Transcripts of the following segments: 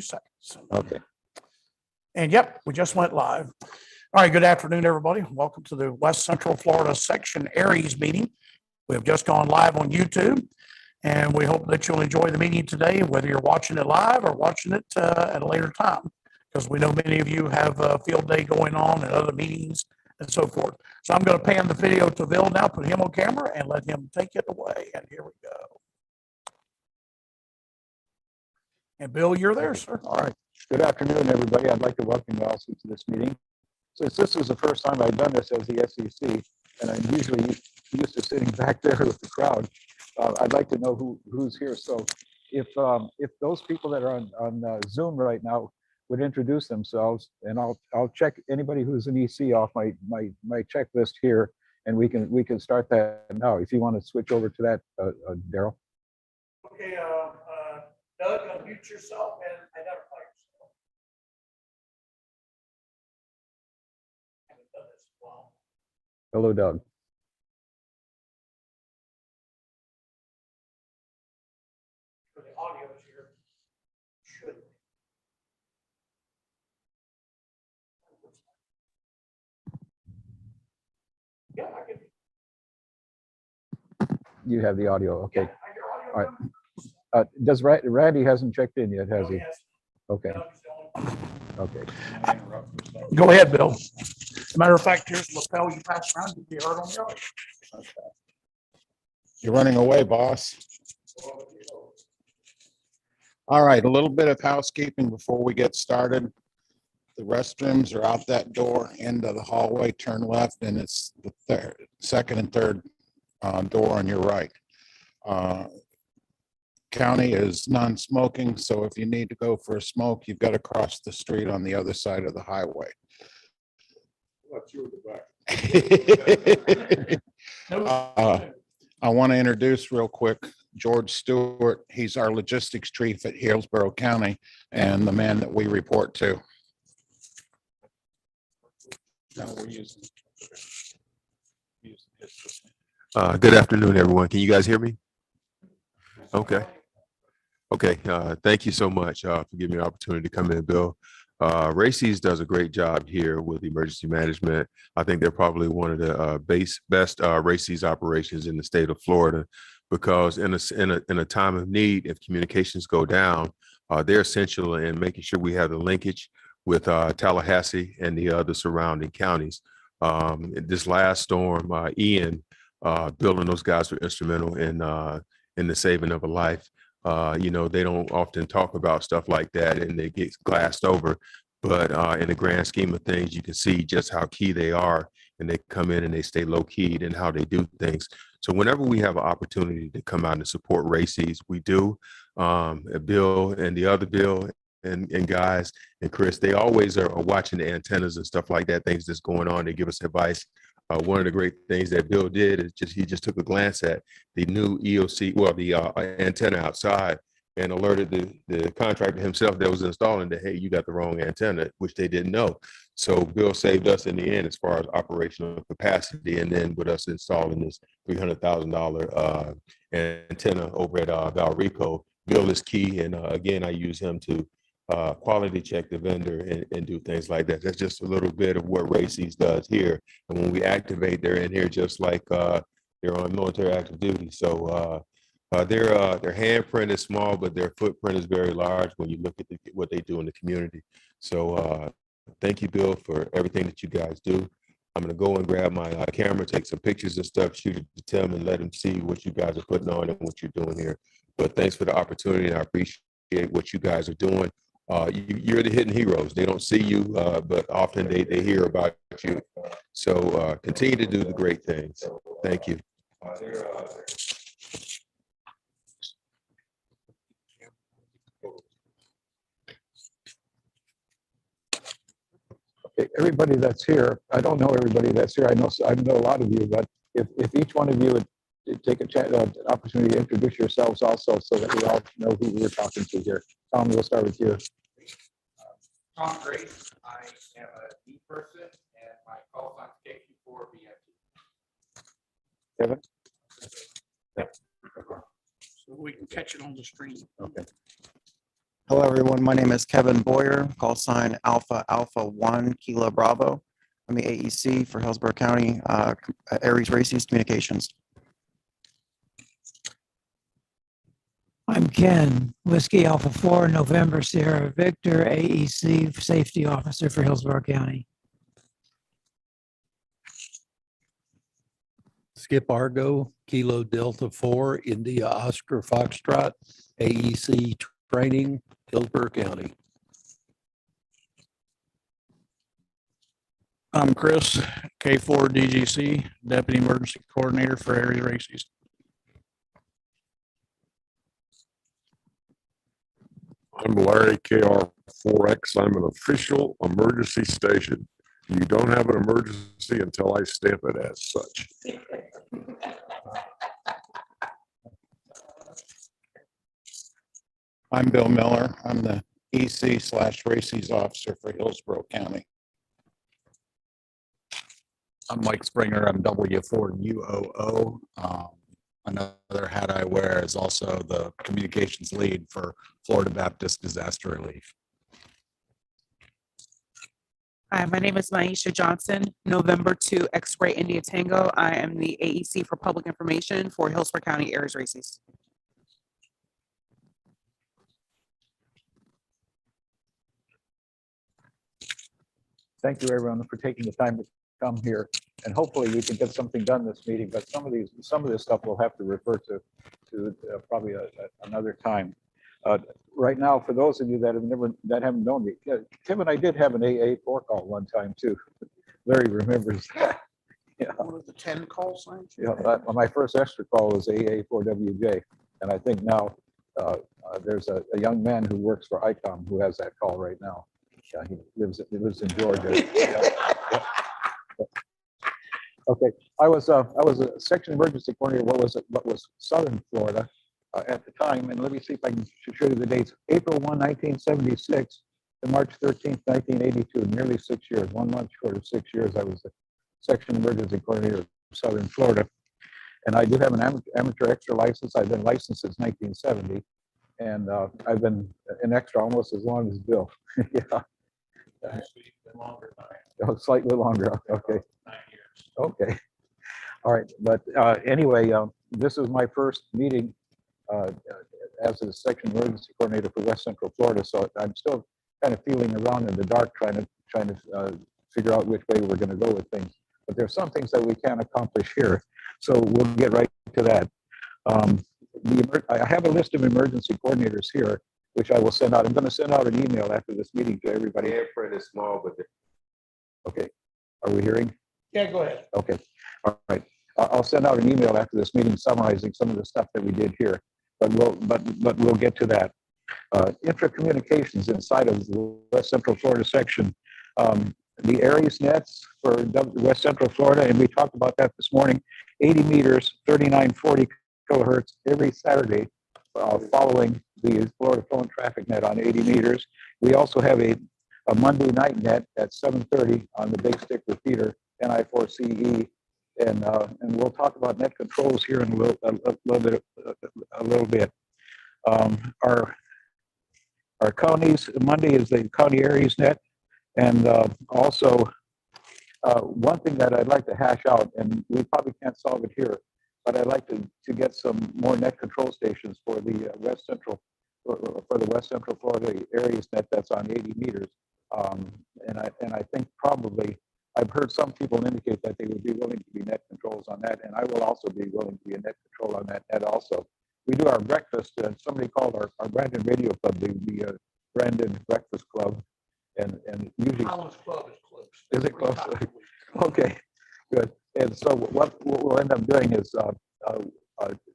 seconds. Okay. And yep, we just went live. All right, good afternoon, everybody. Welcome to the West Central Florida Section ARES meeting. We have just gone live on YouTube, and we hope that you'll enjoy the meeting today, whether you're watching it live or watching it at a later time, because we know many of you have a field day going on and other meetings and so forth. So I'm going to pan the video to Bill now, put him on camera, and let him take it away. And here we go. And Bill, you're there, sir. All right. Good afternoon, everybody. I'd like to welcome you also to this meeting. Since this is the first time I've done this as the SEC, and I'm usually used to sitting back there with the crowd, I'd like to know who's here. So if those people that are on Zoom right now would introduce themselves, and I'll check anybody who's an EC off my checklist here, and we can start that now. If you want to switch over to that, Daryl. Okay, Doug, unmute yourself and identify yourself. Hello, Doug. For the audio here, should. Yeah, I can. You have the audio. Okay. Yeah, I hear audio. All right. Does Randy hasn't checked in yet, has he? Okay. Okay. Go ahead, Bill. As a matter of fact, here's the lapel you pass around. You be heard on the other. Okay. You're running away, boss. All right, a little bit of housekeeping before we get started. The restrooms are out that door, end of the hallway, turn left, and it's the second and third door on your right. County is non-smoking, so if you need to go for a smoke, you've got to cross the street on the other side of the highway. I want to introduce real quick George Stewart. He's our logistics chief at Hillsborough County and the man that we report to. Good afternoon, everyone. Can you guys hear me? Okay. Okay. Thank you so much for giving me an opportunity to come in, Bill. RACES does a great job here with emergency management. I think they're probably one of the best RACES operations in the state of Florida, because in a time of need, if communications go down, they're essential in making sure we have the linkage with Tallahassee and the other surrounding counties. This last storm, Ian, Bill and those guys were instrumental in the saving of a life. You know, they don't often talk about stuff like that and they get glassed over. But in the grand scheme of things, you can see just how key they are, and they come in and they stay low keyed in how they do things. So whenever we have an opportunity to come out and support RACES, we do. Bill and the other Bill and guys and Chris, they always are watching the antennas and stuff like that, things that's going on. They give us advice. One of the great things that Bill did is he just took a glance at the new EOC, well, the antenna outside, and alerted the contractor himself that was installing that, hey, you got the wrong antenna, which they didn't know. So Bill saved us in the end as far as operational capacity, and then with us installing this $300,000 antenna over at Valrico, Bill is key, and again, I use him to quality check the vendor and do things like that. That's just a little bit of what RACES does here. And when we activate, they're in here just like they're on military active duty. So their handprint is small, but their footprint is very large when you look at what they do in the community. So thank you, Bill, for everything that you guys do. I'm going to go and grab my camera, take some pictures and stuff, shoot it to Tim, and let him see what you guys are putting on and what you're doing here. But thanks for the opportunity, and I appreciate what you guys are doing. You're the hidden heroes. They don't see you, but often they hear about you. So continue to do the great things. Thank you. Okay, everybody that's here, I don't know everybody that's here. I know a lot of you, but if each one of you would take an opportunity to introduce yourselves also, so that we all know who we're talking to here. Tom, we'll start with you. Tom Grace. I am a D person, and my call sign is KQ4BFT. Kevin? Yep. So we can catch it on the screen. Okay. Hello, everyone. My name is Kevin Boyer, call sign Alpha Alpha 1 Kilo Bravo. I'm the AEC for Hillsborough County ARES Races Communications. I'm Ken, Whiskey Alpha 4, November Sierra Victor, AEC Safety Officer for Hillsborough County. Skip Argo, Kilo Delta 4, India Oscar Foxtrot, AEC Training, Hillsborough County. I'm Chris, K4 DGC, Deputy Emergency Coordinator for ARES Races. I'm Larry, KR4X. I'm an official emergency station. You don't have an emergency until I stamp it as such. I'm Bill Miller. I'm the EC/Races Officer for Hillsborough County. I'm Mike Springer. I'm W4UOO. Another hat I wear is also the communications lead for Florida Baptist Disaster Relief. Hi, my name is Maisha Johnson, November 2 X-Ray India Tango. I am the AEC for Public Information for Hillsborough County ARES Races. Thank you, everyone, for taking the time to come here. And hopefully we can get something done this meeting, but some of this stuff we'll have to refer to probably another time. Right now, for those of you that haven't known me, Tim and I did have an AA4 call one time too. Larry remembers that. Yeah. One of the 10 call signs? Yeah, my first extra call was AA4WJ, and I think now there's a young man who works for ICOM who has that call right now. He lives in Georgia. Yeah. Okay, I was a section emergency coordinator. What was Southern Florida at the time, and let me see if I can show you the dates. April 1, 1976 to March 13th, 1982, nearly 6 years. 1 month short of 6 years, I was the section emergency coordinator of Southern Florida, and I do have an amateur extra license. I've been licensed since 1970, and I've been an extra almost as long as Bill. Yeah. Oh, slightly longer. Okay. 9 years. Okay. All right. But anyway, this is my first meeting as a section emergency coordinator for West Central Florida. So I'm still kind of feeling around in the dark, trying to figure out which way we're going to go with things. But there's some things that we can accomplish here. So we'll get right to that. I have a list of emergency coordinators here, which I will send out. I'm going to send out an email after this meeting to everybody. Print is small, but Okay. Are we hearing? Yeah, go ahead. Okay. All right. I'll send out an email after this meeting summarizing some of the stuff that we did here, but we'll get to that. Intra-communications inside of the West Central Florida section. The ARES nets for West Central Florida, and we talked about that this morning, 80 meters, 3940 kilohertz every Saturday following the Florida phone traffic net on 80 meters. We also have a Monday night net at 7:30 on the big stick repeater, NI4CE, and we'll talk about net controls here in a little bit. Our counties, Monday is the county ARES net, and also one thing that I'd like to hash out, and we probably can't solve it here, but I'd like to get some more net control stations for the West Central Florida ARES net that's on 80 meters. And I think probably I've heard some people indicate that they would be willing to be net controls on that, and I will also be willing to be a net control on that net also. We do our breakfast, and somebody called our Brandon Radio Club the Brandon Breakfast Club, and usually Collins Club is close. is it close? Okay, good. And so what we'll end up doing is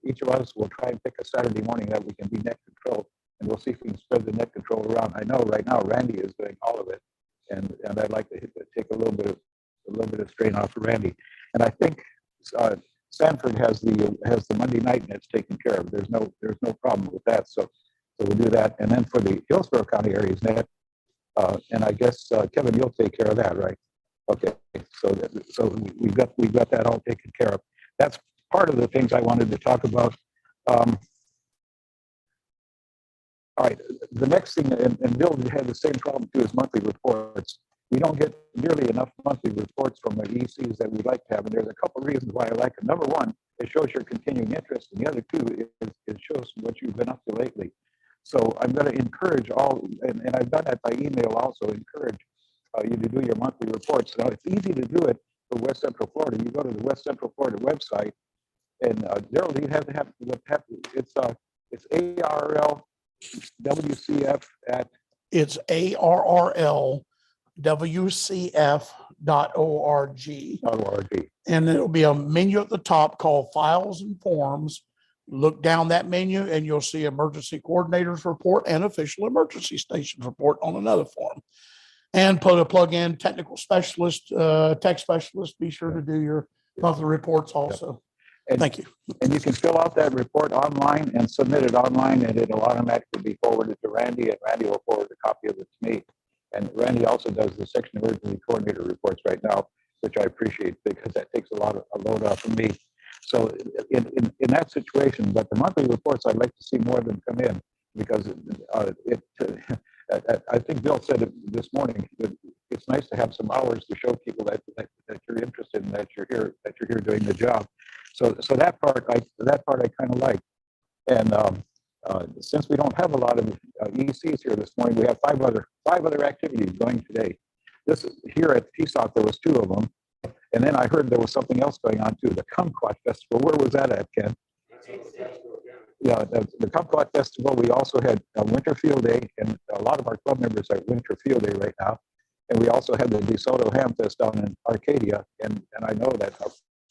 each of us will try and pick a Saturday morning that we can be net control, and we'll see if we can spread the net control around. I know right now Randy is doing all of it, and I'd like to take a little bit of strain off of Randy. And I think Sanford has the Monday night nets taken care of. There's no problem with that. So we'll do that. And then for the Hillsborough County ARES net, and I guess Kevin, you'll take care of that, right? Okay. So we've got that all taken care of. That's part of the things I wanted to talk about. All right, the next thing, and Bill had the same problem to his monthly reports. We don't get nearly enough monthly reports from the ECs that we'd like to have, and there's a couple of reasons why I like it. Number one, it shows your continuing interest, and the other two is it shows what you've been up to lately. So I'm going to encourage all, and I've done that by email also, encourage you to do your monthly reports. Now, it's easy to do it for West Central Florida. You go to the West Central Florida website, and Daryl, you have to have it's ARRL WCF at It's ARRL WCF.org. .org. And it'll be a menu at the top called Files and Forms. Look down that menu and you'll see Emergency Coordinators Report and Official Emergency Stations Report on another form. And put a plug in Technical Specialist, Tech Specialist. Be sure to do your monthly reports also. And, thank you. And you can fill out that report online and submit it online, and it'll automatically be forwarded to Randy, and Randy will forward a copy of it to me. And Randy also does the Section Emergency Coordinator reports right now, which I appreciate because that takes a load off of me. So in that situation, but the monthly reports, I'd like to see more of them come in because I think Bill said it this morning that it's nice to have some hours to show people that you're interested and that you're here doing the job. So that part I kind of like. And since we don't have a lot of ECs here this morning, we have five other activities going today. This is here at PSOC. There was 2 of them, and then I heard there was something else going on too. The Kumquat Festival. Where was that at, Ken? Yeah, the Kumquat Festival. We also had a Winter Field Day, and a lot of our club members are at Winter Field Day right now. And we also had the DeSoto Ham Fest down in Arcadia, and I know that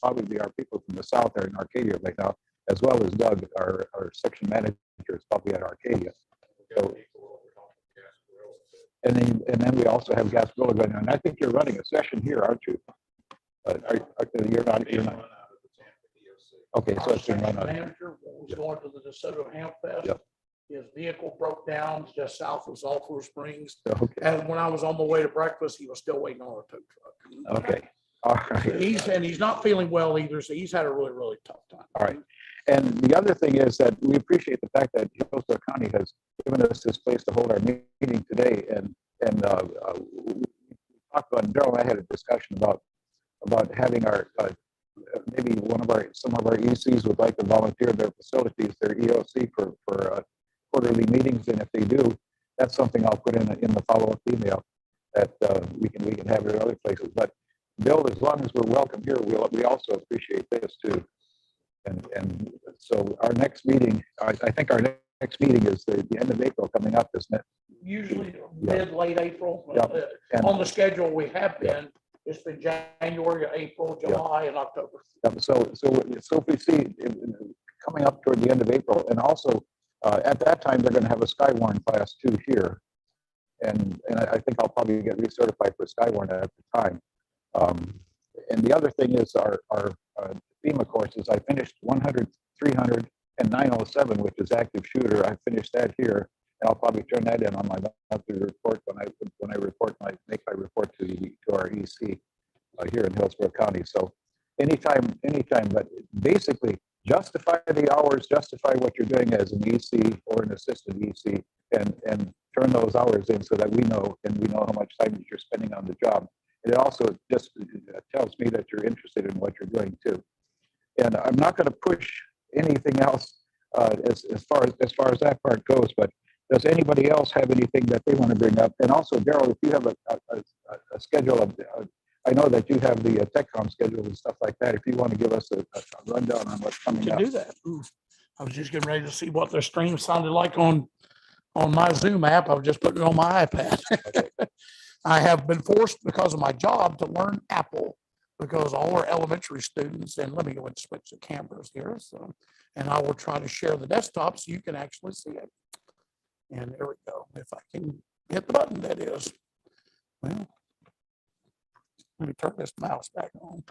probably our people from the south are in Arcadia right now, as well as Doug, our section manager, is probably at Arcadia. So, and then we also have Gasparilla going on. And I think you're running a session here, aren't you? You're not. Okay, so it's been run on. Manager was going to the DeSoto Ham Fest. Yep. His vehicle broke down just south of Sulphur Springs. Okay. And when I was on my way to breakfast, he was still waiting on a tow truck. Okay. All right. He's not feeling well either, so he's had a really, really tough time. All right. And the other thing is that we appreciate the fact that Hillsborough County has given us this place to hold our meeting today. And we talked about, Daryl and I had a discussion about having our maybe some of our ECs would like to volunteer their facilities, their EOC for quarterly meetings, and if they do, that's something I'll put in the follow-up email that we can have it at other places. But Bill, as long as we're welcome here, we also appreciate this too. And so our next meeting, I think our next meeting is the end of April coming up, isn't it? Usually late April. Yeah. On the schedule we have been, it's been January, April, July, and October. So if we see coming up toward the end of April, and also at that time they're going to have a Skywarn class too here, and I think I'll probably get recertified for Skywarn at the time. And the other thing is our FEMA courses. I finished 100, 300, and 907, which is active shooter. I finished that here, and I'll probably turn that in on my monthly report when I make my report to our EC here in Hillsborough County. So anytime, but basically justify the hours, justify what you're doing as an EC or an assistant EC, and turn those hours in so that we know how much time that you're spending on the job. And it also just tells me that you're interested in what you're doing too. And I'm not going to push anything else as far as that part goes, but does anybody else have anything that they want to bring up? And also, Daryl, if you have a schedule of, I know that you have the TechCom schedule and stuff like that. If you want to give us a rundown on what's coming up. To do that. I was just getting ready to see what the stream sounded like on my Zoom app. I was just putting it on my iPad. Okay. I have been forced because of my job to learn Apple because all our elementary students, and let me go and switch the cameras here. So, and I will try to share the desktop so you can actually see it. And there we go. If I can hit the button, that is. Well, let me turn this mouse back on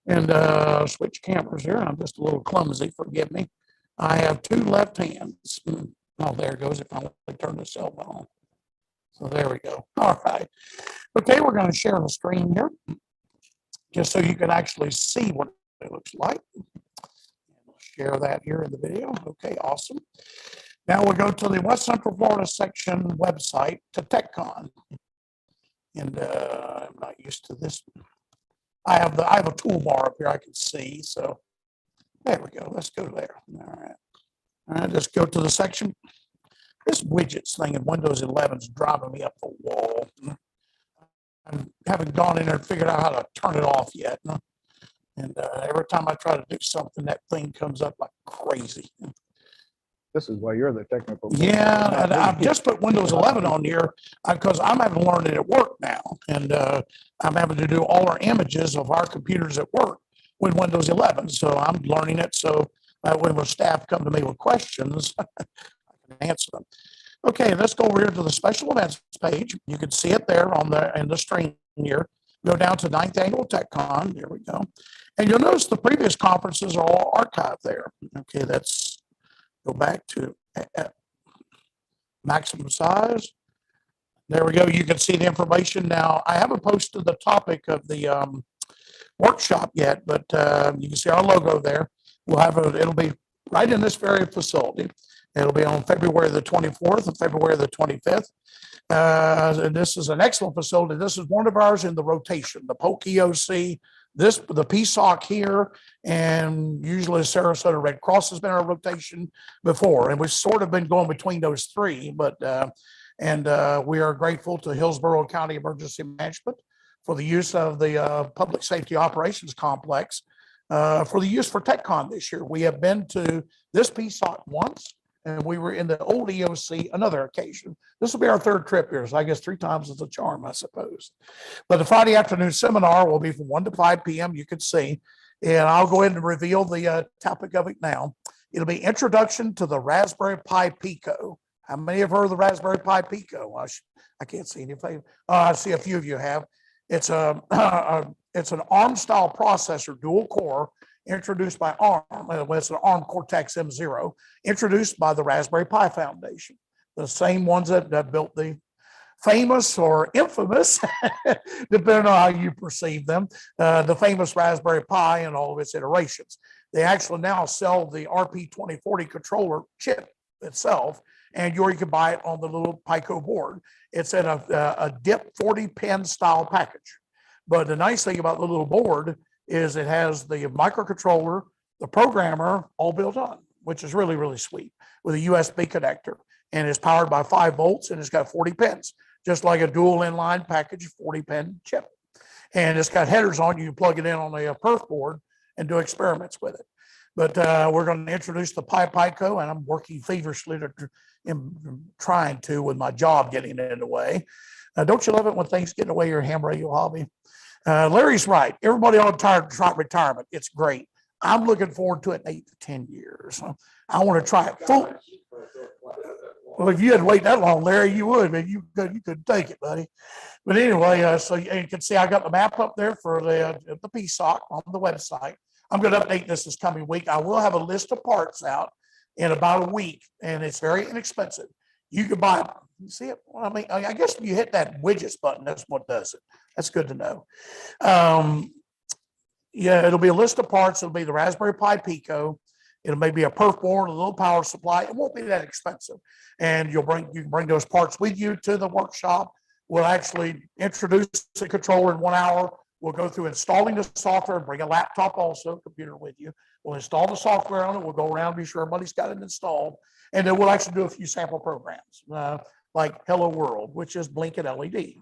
and switch cameras here. I'm just a little clumsy, forgive me. I have 2 left hands. Oh, there it goes. If I only turn the cell phone on. So there we go. All right. Okay, we're going to share the screen here just so you can actually see what it looks like. Share that here in the video. Okay, awesome. Now we'll go to the West Central Florida section website to TechCon. And I'm not used to this. I have a toolbar up here I can see. So there we go. Let's go there. All right. All right, let's go to the section. This widgets thing in Windows 11 is driving me up the wall. I haven't gone in there and figured out how to turn it off yet. And every time I try to do something, that thing comes up like crazy. This is why you're the technical. Yeah, not and me. I've just put Windows 11 on here because I'm having to learn it at work now. And I'm having to do all our images of our computers at work with Windows 11. So I'm learning it. So when staff come to me with questions, I can answer them. Okay, let's go over here to the special events page. You can see it there in the stream here. Go down to 9th Annual TechCon. There we go. And you'll notice the previous conferences are all archived there. Okay, that's go back to maximum size. There we go. You can see the information now. I haven't posted the topic of the workshop yet, but you can see our logo there. We'll have it'll be right in this very facility. It'll be on February the 24th and February the 25th. And this is an excellent facility. This is one of ours in the rotation, the Polk EOC, the PSOC here, and usually the Sarasota Red Cross has been our rotation before. And we've sort of been going between those three, but we are grateful to Hillsborough County Emergency Management for the use of the Public Safety Operations Complex for the use for TechCon this year. We have been to this PSOC once, and we were in the old EOC another occasion. This will be our third trip here, so I guess 3 times is a charm, I suppose. But the Friday afternoon seminar will be from 1 to 5 p.m. You can see, and I'll go ahead and reveal the topic of it now. It'll be Introduction to the Raspberry Pi Pico. How many have heard of the Raspberry Pi Pico? I can't see any. I see a few of you have. It's an ARM-style processor, dual core, introduced by ARM. It's an ARM Cortex M0, introduced by the Raspberry Pi Foundation, the same ones that built the famous or infamous, depending on how you perceive them, the famous Raspberry Pi and all of its iterations. They actually now sell the RP2040 controller chip itself, and you can buy it on the little Pico board. It's in a DIP 40-pin style package. But the nice thing about the little board is it has the microcontroller, the programmer all built on, which is really, really sweet, with a USB connector. And it's powered by 5 volts and it's got 40 pins, just like a dual inline package 40-pin chip. And it's got headers on. You can plug it in on a perf board and do experiments with it. But we're going to introduce the Pi Pico, and I'm working feverishly trying to with my job getting in the way. Don't you love it when things get in the way of your ham radio hobby? Larry's right. Everybody on retirement. It's great. I'm looking forward to it in 8 to 10 years. I want to try it full. Well, if you had to wait that long, Larry, you would, but you couldn't take it, buddy. But anyway, so you can see I got the map up there for the PSOC on the website. I'm going to update this coming week. I will have a list of parts out in about a week, and it's very inexpensive. You can buy it. You see it? Well, I mean, I guess if you hit that widgets button, that's what does it. That's good to know. Yeah, it'll be a list of parts. It'll be the Raspberry Pi Pico. It may be a perf board, a little power supply. It won't be that expensive. And you can bring those parts with you to the workshop. We'll actually introduce the controller in 1 hour. We'll go through installing the software, bring a laptop also, computer with you. We'll install the software on it. We'll go around, be sure everybody's got it installed. And then we'll actually do a few sample programs, like Hello World, which is blinking LED.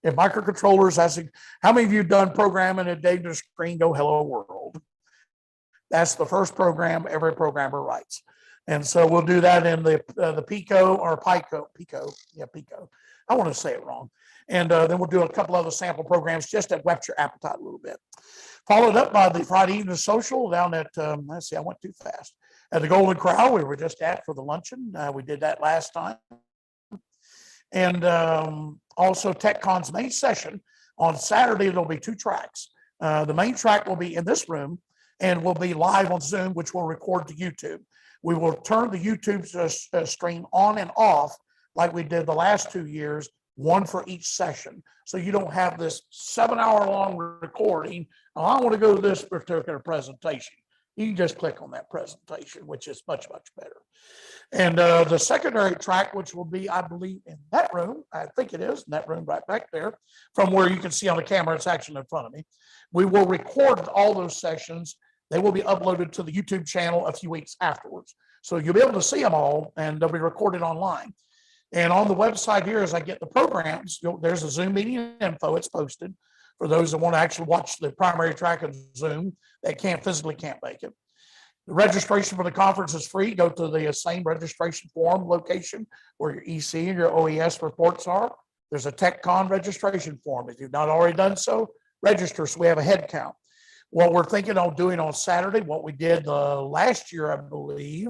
If microcontrollers, how many of you have done programming a day to screen go Hello World? That's the first program every programmer writes. And so we'll do that in the Pico or Pico. Yeah, Pico. I want to say it wrong. And then we'll do a couple other sample programs just to whet your appetite a little bit. Followed up by the Friday evening social down at, let's see, I went too fast. At the Golden Corral, we were just at for the luncheon. We did that last time. And also TechCon's main session. On Saturday, there'll be 2 tracks. The main track will be in this room and will be live on Zoom, which we'll record to YouTube. We will turn the YouTube stream on and off like we did the last 2 years, 1 for each session. So you don't have this 7-hour long recording. Oh, I want to go to this particular presentation. you can just click on that presentation, which is much, much better. And the secondary track, which will be, I believe, in that room, I think it is, in that room right back there, from where you can see on the camera, it's actually in front of me. We will record all those sessions. They will be uploaded to the YouTube channel a few weeks afterwards. So you'll be able to see them all, and they'll be recorded online. And on the website here, as I get the programs, there's a Zoom meeting info. It's posted for those that want to actually watch the primary track of Zoom that can't make it. The registration for the conference is free. Go to the same registration form location where your EC and your OES reports are. There's a TechCon registration form. If you've not already done so, register so we have a head count. What we're thinking of doing on Saturday, what we did last year, I believe,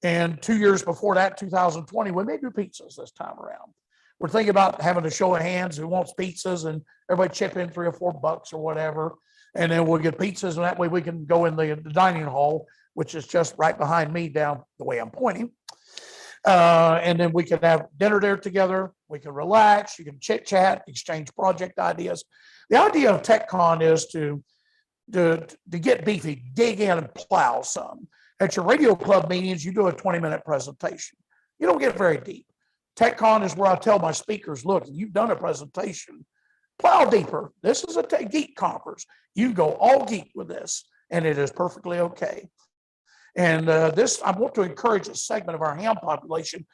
and 2 years before that, 2020, we may do pizzas this time around. We're thinking about having a show of hands who wants pizzas and everybody chip in $3 or $4 or whatever. And then we'll get pizzas, and that way we can go in the dining hall, which is just right behind me down the way I'm pointing. And then we can have dinner there together. We can relax. You can chit chat, exchange project ideas. The idea of TechCon is to get beefy, dig in and plow some. At your radio club meetings, you do a 20-minute presentation. You don't get very deep. TechCon is where I tell my speakers, look, you've done a presentation, plow deeper. This is a geek conference. You go all geek with this, and it is perfectly okay. And I want to encourage a segment of our ham population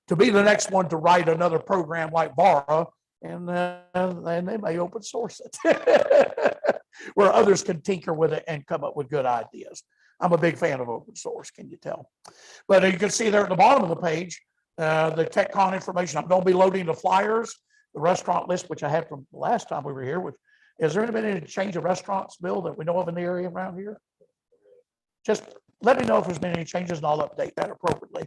to be the next one to write another program like VARA, and they may open source it, where others can tinker with it and come up with good ideas. I'm a big fan of open source, can you tell? But you can see there at the bottom of the page, the TechCon information. I'm going to be loading the flyers, the restaurant list, which I had from the last time we were here. Is there any change of restaurants, Bill, that we know of in the area around here? Just let me know if there's been any changes, and I'll update that appropriately.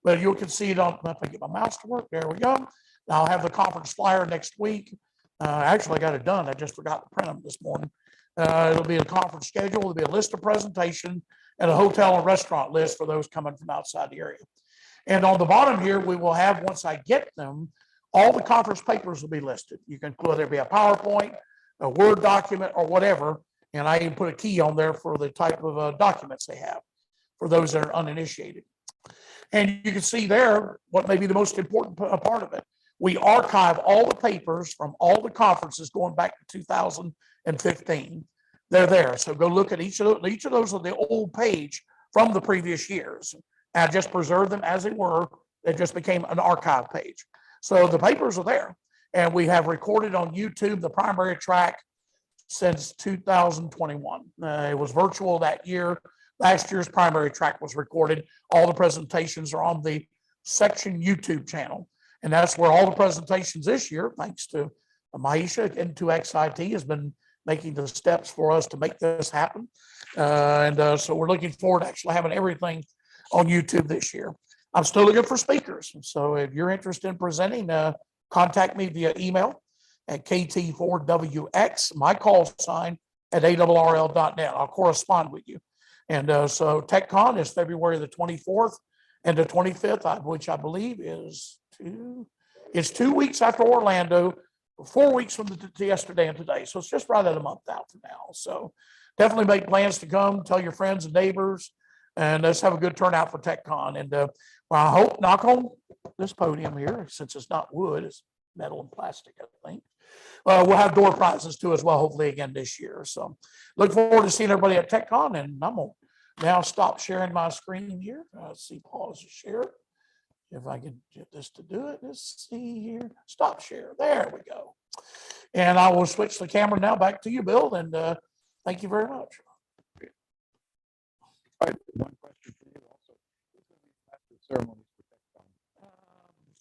But you can see it on, if I get my mouse to work, there we go. I'll have the conference flyer next week. Actually, I got it done. I just forgot to print them this morning. It'll be a conference schedule. There'll be a list of presentation and a hotel and restaurant list for those coming from outside the area. And on the bottom here, we will have, once I get them, all the conference papers will be listed. You can, whether it be a PowerPoint, a Word document, or whatever. And I even put a key on there for the type of documents they have for those that are uninitiated. And you can see there what may be the most important part of it. We archive all the papers from all the conferences going back to 2015. They're there. So go look at each of those on the old page from the previous years. And I just preserved them as they were. They just became an archive page. So the papers are there. And we have recorded on YouTube the primary track since 2021. It was virtual that year. Last year's primary track was recorded. All the presentations are on the section YouTube channel. And that's where all the presentations this year, thanks to Maisha, N2XIT, has been making the steps for us to make this happen. So we're looking forward to actually having everything on YouTube this year. I'm still looking for speakers. So if you're interested in presenting, contact me via email at KT4WX, my call sign at ARRL.net. I'll correspond with you. And so TechCon is February the 24th and the 25th, which I believe is 2 weeks after Orlando, 4 weeks from yesterday and today. So it's just right at a month out from now. So definitely make plans to come, tell your friends and neighbors, and let's have a good turnout for TechCon. And well, I hope, knock on this podium here, since it's not wood, it's metal and plastic, I think. We'll have door prizes too as well, hopefully again this year. So look forward to seeing everybody at TechCon, and I'm going to now stop sharing my screen here. Let's see, pause to share. If I can get this to do it, let's see here. Stop share. There we go. And I will switch the camera now back to you, Bill, and thank you very much. All right, one question for you also. Who's going to be master ceremonies for TechCon?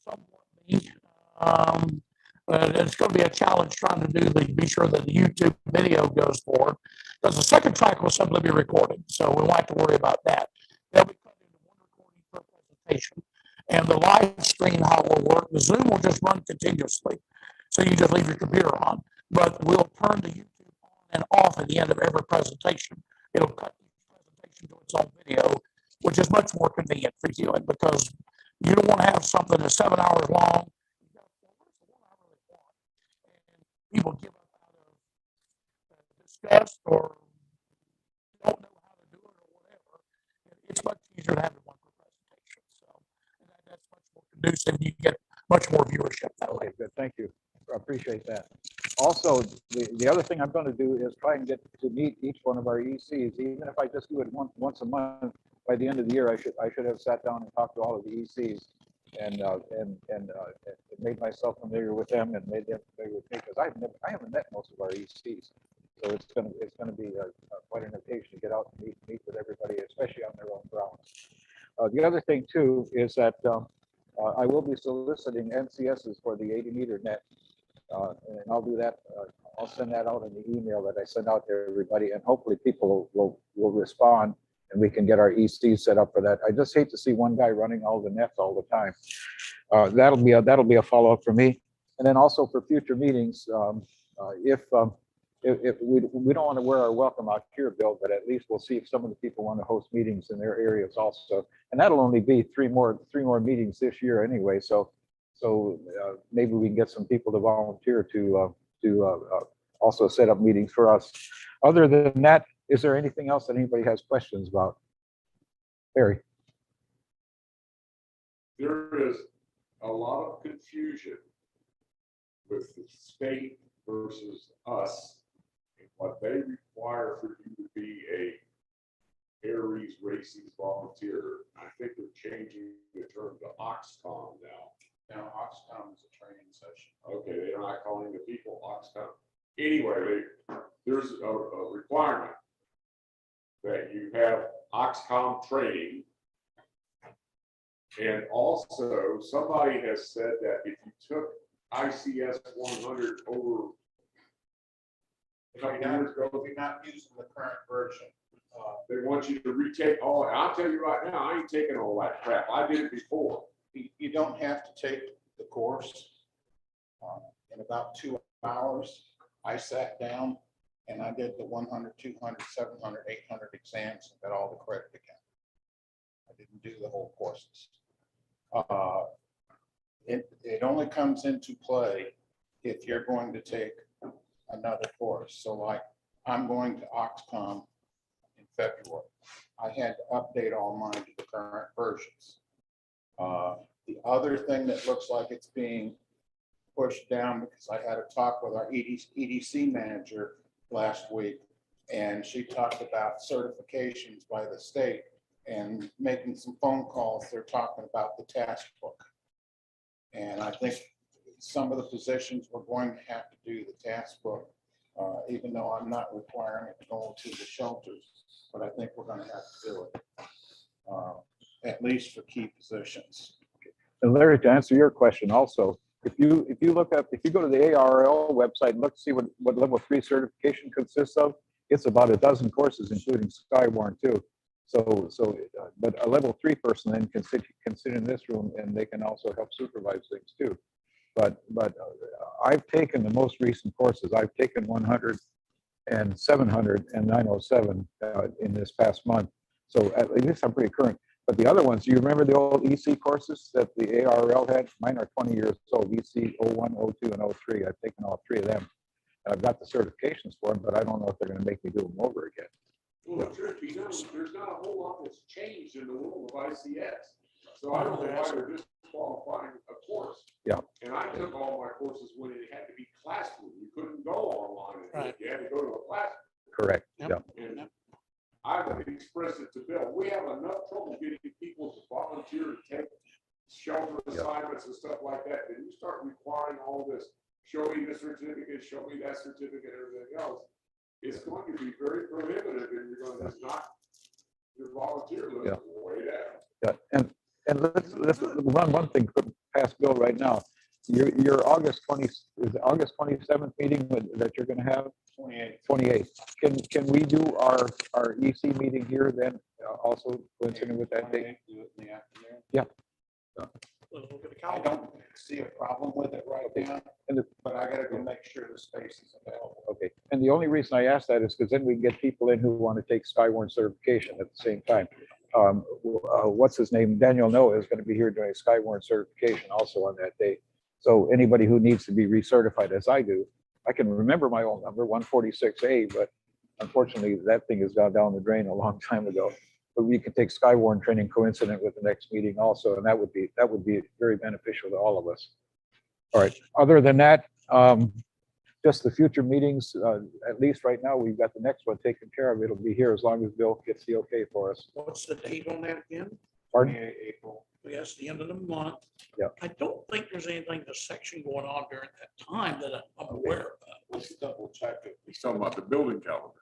Somewhat it's going to be a challenge trying to be sure that the YouTube video goes forward, because the second track will simply be recorded, so we won't have to worry about that. They'll be cut into one recording per presentation, and the live stream, how it will work, the Zoom will just run continuously, so you just leave your computer on, but we'll turn the YouTube on and off at the end of every presentation. It'll cut each presentation to its own video, which is much more convenient for you, and because you don't want to have something that's 7 hours long. People give up out of disgust or don't know how to do it or easier to have it one presentation. So and that's much more conducive. You get much more viewership that way. Okay, good. Thank you. I appreciate that. Also, the other thing I'm going to do is try and get to meet each one of our ECs, even if I just do it once a month. By the end of the year, I should have sat down and talked to all of the ECs and made myself familiar with them and made them familiar with me, because I haven't met most of our ECs. So it's going to be quite an occasion to get out and meet with everybody, especially on their own grounds. The other thing too is that I will be soliciting NCSs for the 80-meter net, and I'll do that. I'll send that out in the email that I send out to everybody, and hopefully people will respond, and we can get our EC set up for that. I just hate to see one guy running all the nets all the time. That'll be a follow-up for me, and then also for future meetings. If we don't want to wear our welcome out here, Bill, but at least we'll see if some of the people want to host meetings in their areas also. And that'll only be three more meetings this year anyway. So maybe we can get some people to volunteer to also set up meetings for us. Other than that, is there anything else that anybody has questions about? Barry. There is a lot of confusion with the state versus us. What they require for you to be a ARES Races volunteer. I think they're changing the term to OXCOM now. Now, OXCOM is a training session. Okay, they're not calling the people OXCOM. Anyway, there's a requirement that you have OXCOM training. And also, somebody has said that if you took ICS 100 over If you're not using the current version, they want you to retake all. I'll tell you right now, I ain't taking all that crap. I did it before. you don't have to take the course. In about 2 hours, I sat down and I did the 100, 200, 700, 800 exams and got all the credit again. I didn't do the whole courses. It only comes into play if you're going to take another course. So like I'm going to OXCOM in February. I had to update all mine to the current versions. The other thing that looks like it's being pushed down, because I had a talk with our EDC manager last week, and she talked about certifications by the state and making some phone calls. They're talking about the task book. And I think some of the positions we're going to have to do the task book, even though I'm not requiring it to go to the shelters, but I think we're going to have to do it, at least for key positions. And Larry, to answer your question also, if you go to the ARRL website and look to see what level 3 certification consists of, it's about a dozen courses, including Skywarn too. But a level 3 person then can sit in this room, and they can also help supervise things too. But I've taken the most recent courses. I've taken 100 and 700 and 907 in this past month. So at least I'm pretty current. But the other ones, do you remember the old EC courses that the ARRL had? Mine are 20 years old, EC 01, 02, and 03. I've taken all 3 of them. And I've got the certifications for them, but I don't know if they're going to make me do them over again. Well, there's not a whole lot that's changed in the world of ICS. So I don't know why they're disqualifying a course. Yeah. And I took all my courses when it had to be classroom. You couldn't go online. Right. You had to go to a classroom. Correct. Yep. Yeah. And I've expressed it to Bill. We have enough trouble getting people to volunteer to take shelter assignments and stuff like that. Then you start requiring all this, show me the certificate, show me that certificate, everything else. It's going to be very prohibitive, and you're going to not your volunteer list way down. Yeah. And let's run one thing past Bill right now. Your August 27th meeting that you're going to have. 28. Can we do our EC meeting here then? Also coinciding with that date. Do it in the afternoon. Yeah. I don't see a problem with it right now, but I got to go make sure the space is available. Okay. And the only reason I ask that is because then we can get people in who want to take Skywarn certification at the same time. What's his name? Daniel Noah is going to be here doing Skywarn certification also on that day. So anybody who needs to be recertified, as I do, I can remember my own number, 146A, but unfortunately that thing has gone down the drain a long time ago. but we could take Skywarn training coincident with the next meeting also, and that would be very beneficial to all of us. All right, other than that, just the future meetings, at least right now, we've got the next one taken care of. It'll be here as long as Bill gets the okay for us. What's the date on that again? Pardon? April. Yes, the end of the month. Yeah. I don't think there's anything in the section going on during that time that I'm aware of. Let's double check it. He's talking about the building calendar.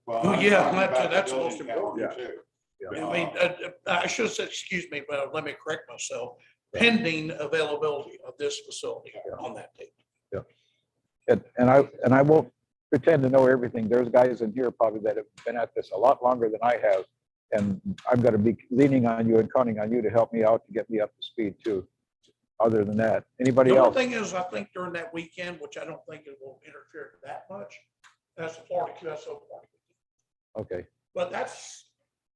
Well, Oh, I'm yeah, talking that's- about the that's the building most important. calendar, too. I mean, I should have said, excuse me, but let me correct myself. Pending availability of this facility on that date. And I won't pretend to know everything. There's guys in here probably that have been at this a lot longer than I have. And I'm gonna be leaning on you and counting on you to help me out to get me up to speed too. Other than that, anybody The else? only thing is, I think during that weekend, which I don't think it will interfere that much, that's the Florida QSO party. Okay. But that's,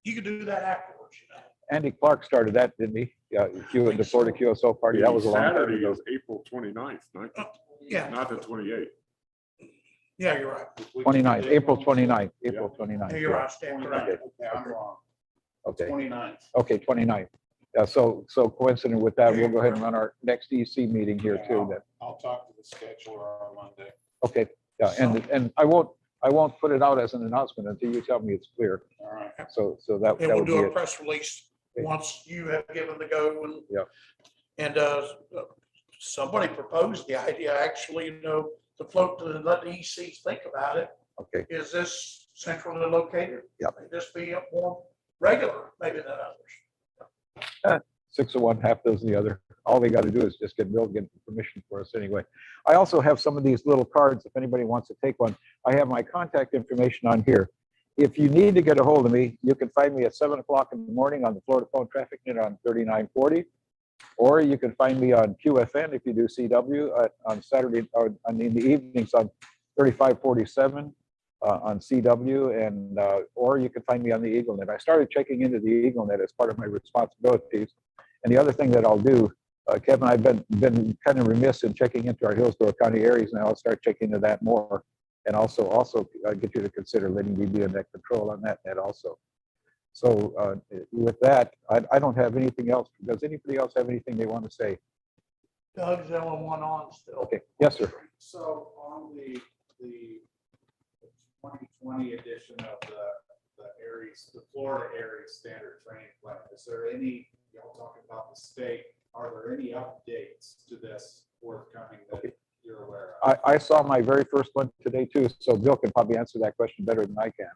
you could do that afterwards, you know. Andy Clark started that, didn't he? Yeah, the Florida QSO party. That was a long time Saturday ago. is April 29th, Yeah. not the 28th. Yeah, you're right. 29th, April 29th, Yeah. April 29th. Yeah, you're yeah. right. Stand corrected. Okay, I'm wrong. Okay, 29th. okay, 29th. Yeah, so coincident with that, we'll go ahead and run our next EC meeting here too. Then. I'll talk to the scheduler on Monday. Okay, yeah, and I won't put it out as an announcement until you tell me it's clear. All right. So that And that we'll would be do a it. press release once you have given the go and. Yeah. And somebody proposed the idea, actually, you know, to float to let the ECs think about it. Okay, Is this centrally located? Yep. May this be more regular, maybe than others? 6 of one, half dozen the other. All they got to do is just get Bill, get permission for us anyway. I also have some of these little cards. If anybody wants to take one, I have my contact information on here. If you need to get a hold of me, you can find me at 7 o'clock in the morning on the Florida Phone Traffic Net on 3940. Or you can find me on QFN if you do CW on Saturday, or in the evenings on 3547 on CW, and or you can find me on the EagleNet. I started checking into the EagleNet as part of my responsibilities. And the other thing that I'll do, Kevin, I've been kind of remiss in checking into our Hillsborough County ARES, and I'll start checking into that more. And also get you to consider letting me be in that control on that net also. So with that, I don't have anything else. Does anybody else have anything they want to say? Doug's the only one on still. Okay, yes, sir. So on the 2020 edition of the ARES, the Florida ARES Standard Training Plan, is there any, y'all talking about the state, are there any updates to this forthcoming that you're aware of? I saw my very first one today too, so Bill can probably answer that question better than I can.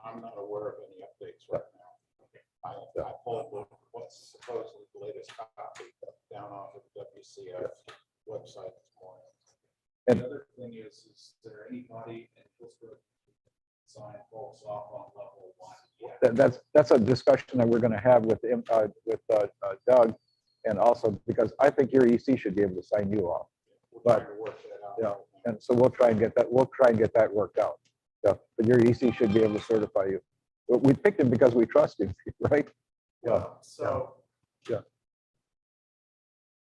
I'm not aware of any updates right now. I pulled what's supposedly the latest copy down off of the WCF website this morning. And- The other thing is there anybody in Pittsburgh sign folks off on level 1 yet? That's a discussion that we're going to have with Doug, and also because I think your EC should be able to sign you off. We're trying to work that out. Yeah, right now. and so we'll try and get that worked out. Yeah, but your EC should be able to certify you. But we picked him because we trust him, right? Yeah. Well, so. Yeah.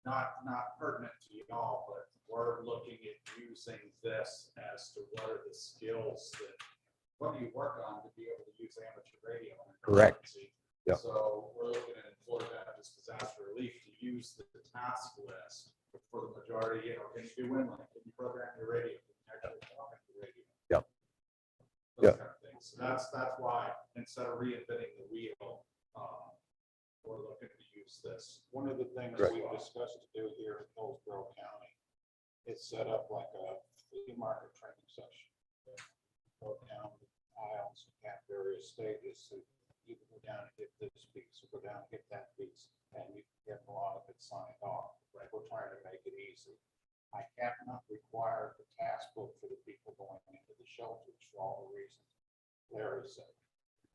Not pertinent to y'all, but we're looking at using this as to what are the skills that, what do you work on to be able to use amateur radio? in an Correct. emergency? Yeah. So we're looking at Florida Baptist Disaster Relief to use the task list for the majority, can you do WinLink? Can you program your radio? Can you actually talk at the radio? Yep. Those Yeah. kind of things. So that's why, instead of reinventing the wheel, we're looking to use this. One of the things Correct. we discussed to do here in Hillsborough County is set up like a flea market training session. Go down the aisles at various stages. So you can go down and get this piece, or go down and get that piece, and you can get a lot of it signed off. Right? We're trying to make it easy. I have not required the task book for the people going into the shelters for all the reasons Larry said.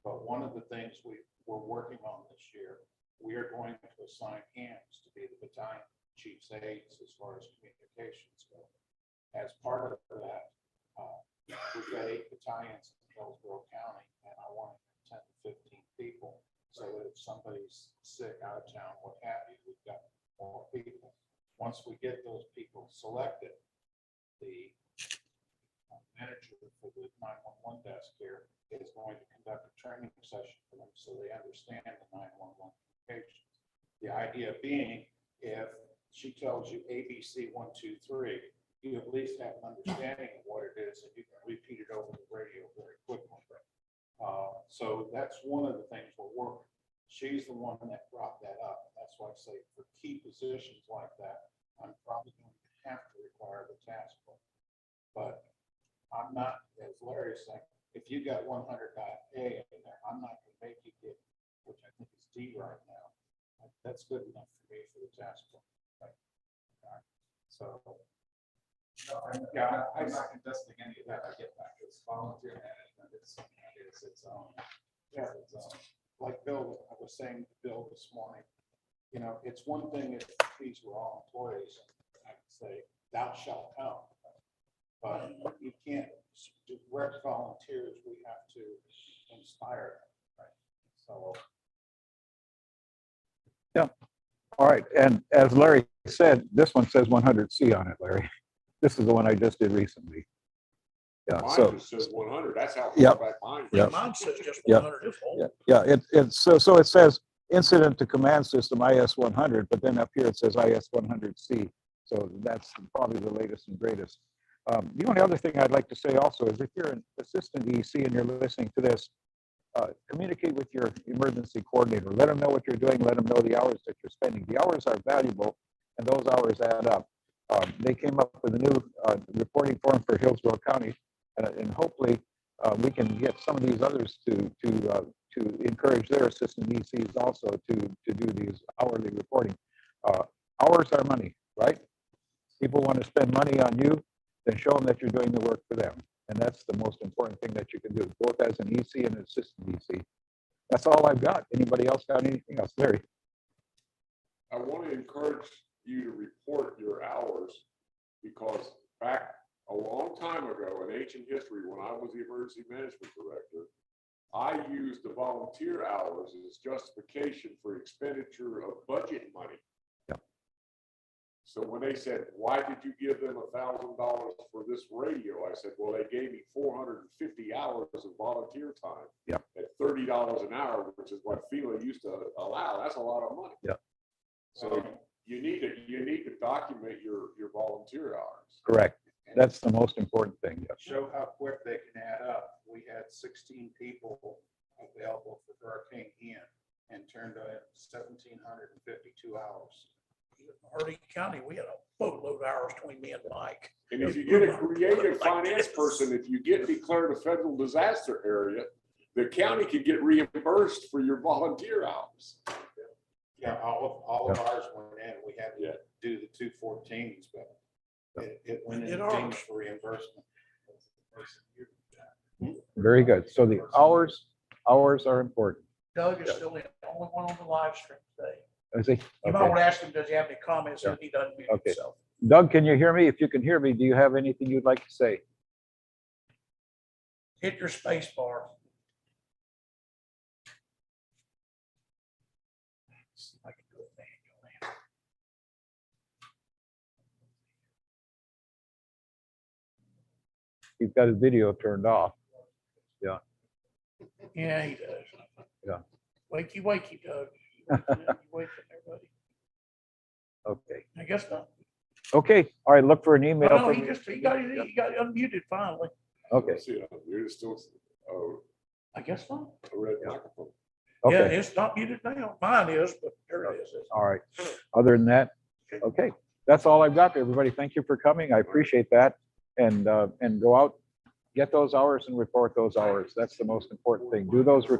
But one of the things we're working on this year, we are going to assign hands to be the battalion chief's aides as far as communications go. As part of that, we've got 8 battalions in Hillsborough County, and I want 10 to 15 people, so that if somebody's sick, out of town, what have you, we've got more people. Once we get those people selected, the manager for the 911 desk here is going to conduct a training session for them so they understand the 911 communications. The idea being, if she tells you ABC 1, 2, 3, you at least have an understanding of what it is, and you can repeat it over the radio very quickly. So that's one of the things we're working. She's the one that brought that up. That's why I say for key positions like that, I'm probably going to have to require the task force. But I'm not, as Larry is saying, if you got 100.A in there, I'm not going to make you get, which I think is D right now. That's good enough for me for the task force. Right? So. Yeah, I'm not contesting any of that. I get back. It's volunteer management. It's its own. Yeah, it's like Bill, I was saying to Bill this morning, you know, it's one thing if these were all employees, I could say, thou shalt come. But you can't direct volunteers. We have to inspire them. Right? So. Yeah. All right. And as Larry said, this one says 100C on it, Larry. This is the one I just did recently. Yeah. Mine So. just says 100. That's how Yep. far back mine. Yep. Mine says just Yep. 100. Yeah. It's so it says incident to command system IS 100, but then up here it says IS 100C. So that's probably the latest and greatest. The only other thing I'd like to say also is if you're an assistant EC and you're listening to this, communicate with your emergency coordinator. Let them know what you're doing. Let them know the hours that you're spending. The hours are valuable, and those hours add up. They came up with a new reporting form for Hillsborough County, and hopefully we can get some of these others to encourage their assistant ECs also to do these hourly reporting. Hours are money, right? People want to spend money on you, then show them that you're doing the work for them. And that's the most important thing that you can do, both as an EC and an assistant EC. That's all I've got. Anybody else got anything else? Larry? I want to encourage you to report your hours because back a long time ago in ancient history, when I was the emergency management director, I used the volunteer hours as justification for expenditure of budget money. Yeah. So when they said, why did you give them $1,000 for this radio? I said, well, they gave me 450 hours of volunteer time at $30 an hour, which is what FEMA used to allow. That's a lot of money. Yeah. So you need to document your volunteer hours. Correct. That's the most important thing. Yeah. Show how quick they can add up. We had 16 people available for Hurricane Ian and turned in 1,752 hours. In Hardee County, we had a boatload of hours between me and Mike. And if you get a creative finance person, if you get declared a federal disaster area, the county could get reimbursed for your volunteer hours. Yeah, all of ours went in. We had to do the 214s, but it went in things for reimbursement. Very good. So the hours are important. Doug is still the only one on the live stream today. Is he? You might Okay. want to ask him, does he have any comments if he doesn't mute Okay. himself? Doug, can you hear me? If you can hear me, do you have anything you'd like to say? Hit your space bar. I can do it manually. He's got his video turned off. Yeah. Yeah, he does. Yeah. Wakey, wakey, Doug. You waking everybody? Okay. I guess not. Okay. All right. Look for an Oh, email. no, from he me. got unmuted finally. Okay. See, you're still I guess not. a red microphone. Yeah, Okay. it's not muted now. Mine is, but there it is. All right. Other than that, okay. That's all I've got, everybody. Thank you for coming. I appreciate that. And go out, get those hours and report those hours. That's the most important thing. Do those reports.